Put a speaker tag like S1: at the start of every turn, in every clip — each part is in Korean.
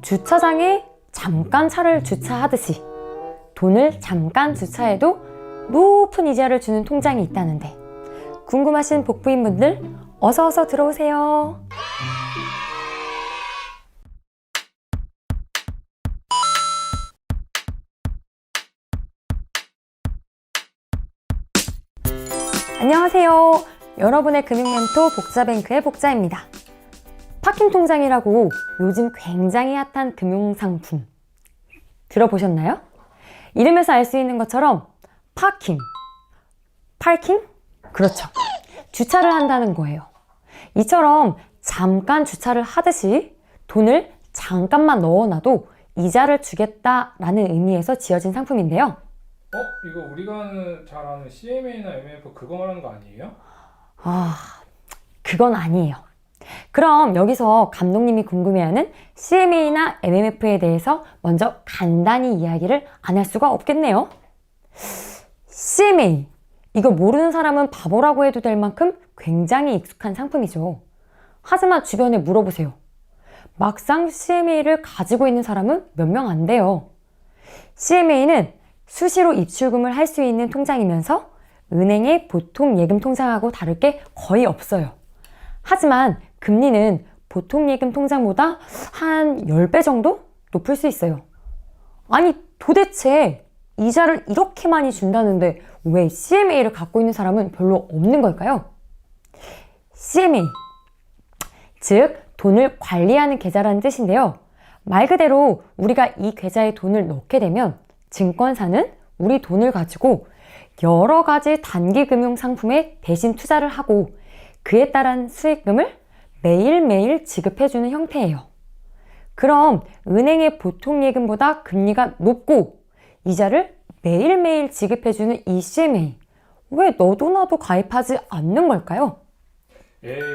S1: 주차장에 잠깐 차를 주차하듯이 돈을 잠깐 주차해도 높은 이자를 주는 통장이 있다는데 궁금하신 복부인분들 어서 들어오세요. 안녕하세요. 여러분의 금융멘토 복자뱅크의 복자입니다. 파킹 통장이라고 요즘 굉장히 핫한 금융상품 들어보셨나요? 이름에서 알 수 있는 것처럼 파킹, 그렇죠. 주차를 한다는 거예요. 이처럼 잠깐 주차를 하듯이 돈을 잠깐만 넣어놔도 이자를 주겠다라는 의미에서 지어진 상품인데요.
S2: 이거 우리가 잘 아는 CMA나 MF 그거 말하는 거 아니에요?
S1: 그건 아니에요. 그럼 여기서 감독님이 궁금해하는 CMA나 MMF에 대해서 먼저 간단히 이야기를 안 할 수가 없겠네요. CMA, 이거 모르는 사람은 바보라고 해도 될 만큼 굉장히 익숙한 상품이죠. 하지만 주변에 물어보세요. 막상 CMA를 가지고 있는 사람은 몇 명 안 돼요. CMA는 수시로 입출금을 할 수 있는 통장이면서 은행의 보통 예금 통장하고 다를 게 거의 없어요. 하지만 금리는 보통 예금 통장보다 한 10배 정도 높을 수 있어요. 아니 도대체 이자를 이렇게 많이 준다는데 왜 CMA를 갖고 있는 사람은 별로 없는 걸까요? CMA, 즉 돈을 관리하는 계좌라는 뜻인데요. 말 그대로 우리가 이 계좌에 돈을 넣게 되면 증권사는 우리 돈을 가지고 여러 가지 단기 금융 상품에 대신 투자를 하고 그에 따른 수익금을 매일매일 지급해주는 형태예요. 그럼 은행의 보통 예금보다 금리가 높고 이자를 매일매일 지급해주는 이 CMA, 왜 너도 나도 가입하지 않는 걸까요?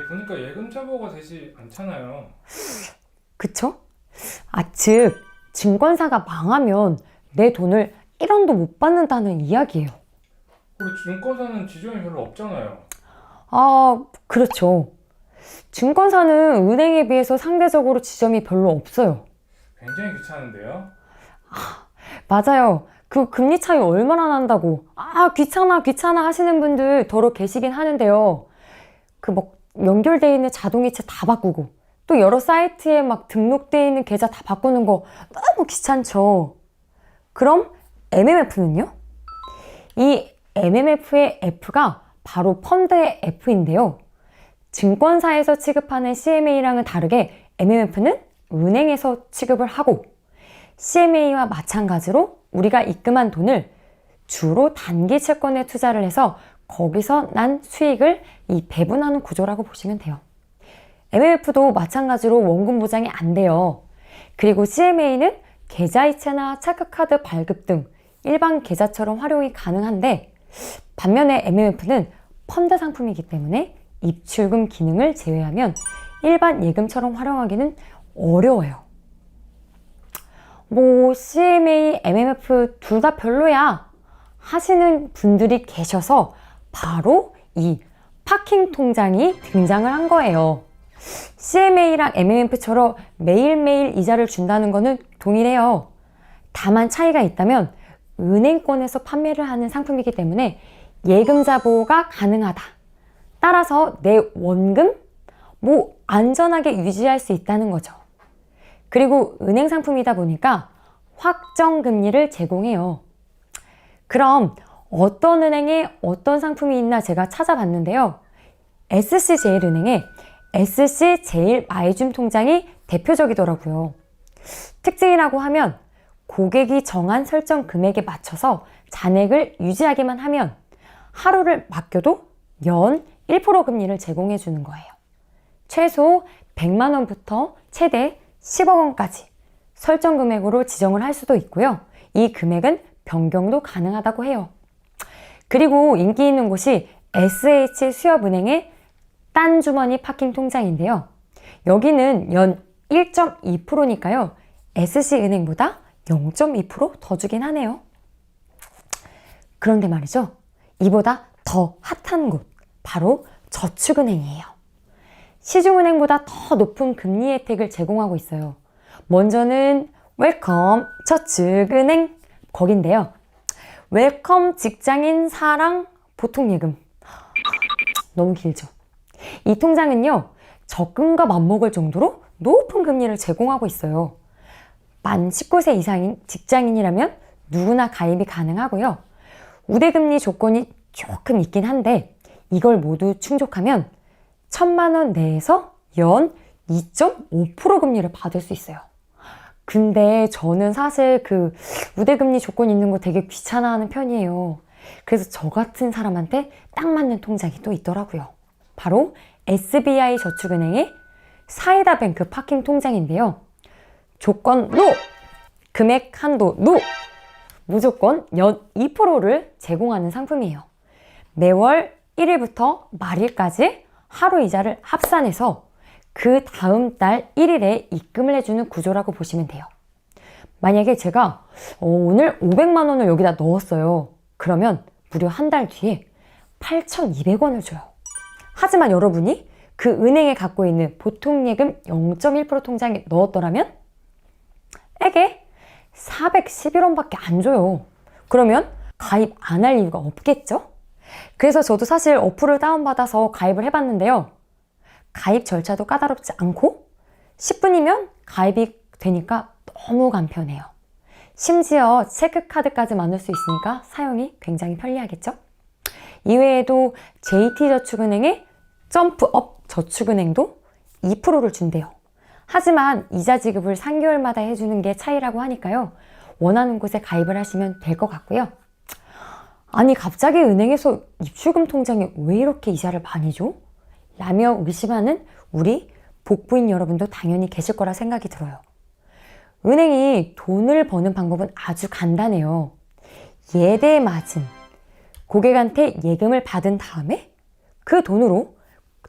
S2: 보니까 예금 자보가 되지 않잖아요.
S1: 그쵸? 즉 증권사가 망하면 내 돈을 1원도 못 받는다는 이야기예요.
S2: 그리고 증권사는 지점이 별로 없잖아요.
S1: 그렇죠. 증권사는 은행에 비해서 상대적으로 지점이 별로 없어요.
S2: 굉장히 귀찮은데요?
S1: 맞아요. 그 금리 차이 얼마나 난다고. 귀찮아 하시는 분들 더러 계시긴 하는데요. 연결되어 있는 자동이체 다 바꾸고 또 여러 사이트에 등록되어 있는 계좌 다 바꾸는 거 너무 귀찮죠. 그럼 MMF는요? 이 MMF의 F가 바로 펀드의 F인데요. 증권사에서 취급하는 CMA랑은 다르게 MMF는 은행에서 취급을 하고 CMA와 마찬가지로 우리가 입금한 돈을 주로 단기 채권에 투자를 해서 거기서 난 수익을 배분하는 구조라고 보시면 돼요. MMF도 마찬가지로 원금 보장이 안 돼요. 그리고 CMA는 계좌이체나 체크카드 발급 등 일반 계좌처럼 활용이 가능한데 반면에 MMF는 펀드 상품이기 때문에 입출금 기능을 제외하면 일반 예금처럼 활용하기는 어려워요. CMA, MMF 둘 다 별로야 하시는 분들이 계셔서 바로 이 파킹 통장이 등장을 한 거예요. CMA랑 MMF처럼 매일매일 이자를 준다는 거는 동일해요. 다만 차이가 있다면 은행권에서 판매를 하는 상품이기 때문에 예금자 보호가 가능하다. 따라서 내 원금 안전하게 유지할 수 있다는 거죠. 그리고 은행 상품이다 보니까 확정 금리를 제공해요. 그럼 어떤 은행에 어떤 상품이 있나 제가 찾아봤는데요. SC제일은행의 SC제일마이줌 통장이 대표적이더라고요. 특징이라고 하면 고객이 정한 설정 금액에 맞춰서 잔액을 유지하기만 하면 하루를 맡겨도 연 1% 금리를 제공해 주는 거예요. 최소 100만 원부터 최대 10억 원까지 설정 금액으로 지정을 할 수도 있고요. 이 금액은 변경도 가능하다고 해요. 그리고 인기 있는 곳이 SH수협은행의 딴주머니 파킹 통장인데요. 여기는 연 1.2%니까요. SC은행보다 0.2% 더 주긴 하네요. 그런데 말이죠. 이보다 더 핫한 곳, 바로 저축은행이에요. 시중은행보다 더 높은 금리 혜택을 제공하고 있어요. 먼저는 웰컴 저축은행 거긴데요. 웰컴 직장인 사랑 보통예금. 너무 길죠? 이 통장은요, 적금과 맞먹을 정도로 높은 금리를 제공하고 있어요. 만 19세 이상인 직장인이라면 누구나 가입이 가능하고요. 우대금리 조건이 조금 있긴 한데 이걸 모두 충족하면 1,000만 원 내에서 연 2.5% 금리를 받을 수 있어요. 근데 저는 사실 그 우대금리 조건 있는 거 되게 귀찮아하는 편이에요. 그래서 저 같은 사람한테 딱 맞는 통장이 또 있더라고요. 바로 SBI 저축은행의 사이다뱅크 파킹 통장인데요. 조건 NO! 금액 한도 NO! 무조건 연 2%를 제공하는 상품이에요. 매월 1일부터 말일까지 하루 이자를 합산해서 그 다음 달 1일에 입금을 해주는 구조라고 보시면 돼요. 만약에 제가 오늘 500만 원을 여기다 넣었어요. 그러면 무려 한 달 뒤에 8,200원을 줘요. 하지만 여러분이 그 은행에 갖고 있는 보통예금 0.1% 통장에 넣었더라면 에게 411원밖에 안 줘요. 그러면 가입 안 할 이유가 없겠죠? 그래서 저도 사실 어플을 다운받아서 가입을 해봤는데요. 가입 절차도 까다롭지 않고 10분이면 가입이 되니까 너무 간편해요. 심지어 체크카드까지 만들 수 있으니까 사용이 굉장히 편리하겠죠? 이외에도 JT저축은행의 점프업 저축은행도 2%를 준대요. 하지만 이자 지급을 3개월마다 해주는 게 차이라고 하니까요. 원하는 곳에 가입을 하시면 될 것 같고요. 아니 갑자기 은행에서 입출금 통장에 왜 이렇게 이자를 많이 줘? 라며 의심하는 우리 복부인 여러분도 당연히 계실 거라 생각이 들어요. 은행이 돈을 버는 방법은 아주 간단해요. 예대 마진. 고객한테 예금을 받은 다음에 그 돈으로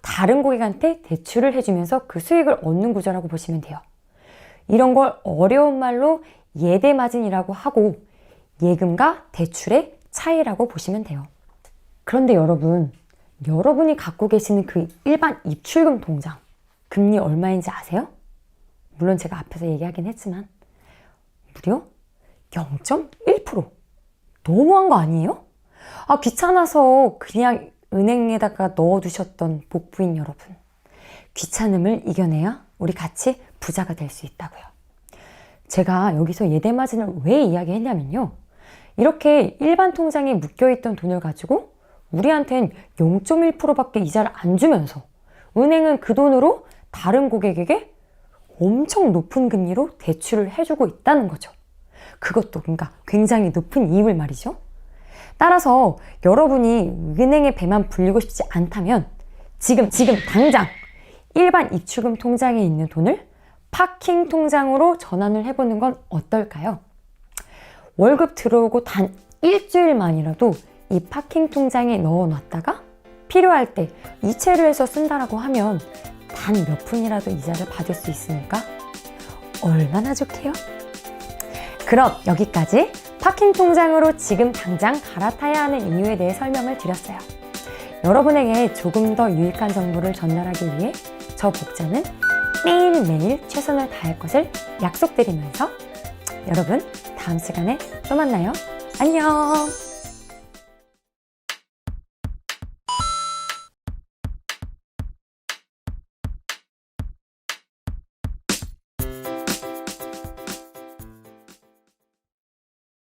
S1: 다른 고객한테 대출을 해주면서 그 수익을 얻는 구조라고 보시면 돼요. 이런 걸 어려운 말로 예대 마진이라고 하고 예금과 대출의 차이라고 보시면 돼요. 그런데 여러분이 갖고 계시는 그 일반 입출금 통장 금리 얼마인지 아세요? 물론 제가 앞에서 얘기하긴 했지만 무려 0.1%. 너무한 거 아니에요? 귀찮아서 그냥 은행에다가 넣어두셨던 복부인 여러분. 귀찮음을 이겨내야 우리 같이 부자가 될 수 있다고요. 제가 여기서 예대마진을 왜 이야기했냐면요. 이렇게 일반 통장에 묶여있던 돈을 가지고 우리한텐 0.1%밖에 이자를 안 주면서 은행은 그 돈으로 다른 고객에게 엄청 높은 금리로 대출을 해주고 있다는 거죠. 그것도 그러니까 굉장히 높은 이익을 말이죠. 따라서 여러분이 은행의 배만 불리고 싶지 않다면 지금 당장 일반 입출금 통장에 있는 돈을 파킹 통장으로 전환을 해보는 건 어떨까요? 월급 들어오고 단 일주일만이라도 이 파킹 통장에 넣어놨다가 필요할 때 이체를 해서 쓴다라고 하면 단 몇 푼이라도 이자를 받을 수 있으니까 얼마나 좋게요? 그럼 여기까지 파킹 통장으로 지금 당장 갈아타야 하는 이유에 대해 설명을 드렸어요. 여러분에게 조금 더 유익한 정보를 전달하기 위해 저 복자는 매일매일 최선을 다할 것을 약속드리면서 여러분 다음 시간에 또 만나요. 안녕!